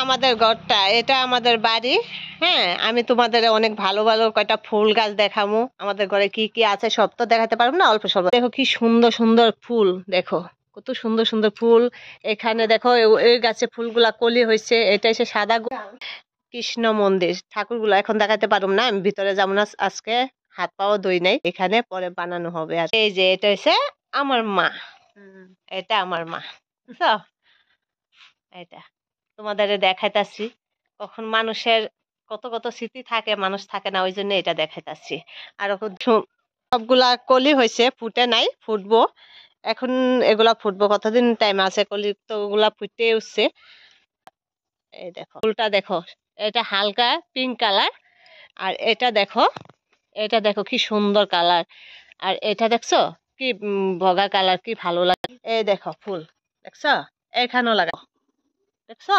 আমাদের ঘরটা, এটা আমাদের বাড়ি। হ্যাঁ, আমি তোমাদের অনেক ভালো ভালো কয়টা ফুল গাছ দেখামু। আমাদের ঘরে কি কি আছে সব তো দেখাতে পারবো না, অল্প স্বল্প। দেখো কি সুন্দর সুন্দর ফুল, দেখো কত সুন্দর সুন্দর ফুল। এখানে দেখো এই গাছে ফুলগুলা কলি হয়েছে, এটা এসে সাদা কৃষ্ণ মন্দির। ঠাকুরগুলো এখন দেখাতে পারবো না, আমি ভিতরে যাবো না আজকে, হাত পাও ধুই নাই। এখানে পরে বানানো হবে। আর এই যে এটা হচ্ছে আমার মা, এটা আমার মা, বুঝছো? এটা তোমাদের দেখাইতাছি। কখন মানুষের কত কত স্মৃতি থাকে, মানুষ থাকে না, ওই জন্য এটা দেখাইতাছি। আর সবগুলা কলি হয়েছে, ফুটে নাই, ফুটবো এখন। এগুলা ফুটবো, কতদিন টাইম আছে, কলি তো ওগুলা ফুটে উঠছে। এই দেখো ফুলটা দেখো, এটা হালকা পিঙ্ক কালার। আর এটা দেখো, এটা দেখো কি সুন্দর কালার। আর এটা দেখছো কি ভগা কালার, কি ভালো লাগে। এই দেখো ফুল দেখছো, এখানেও লাগাও, দেখছো?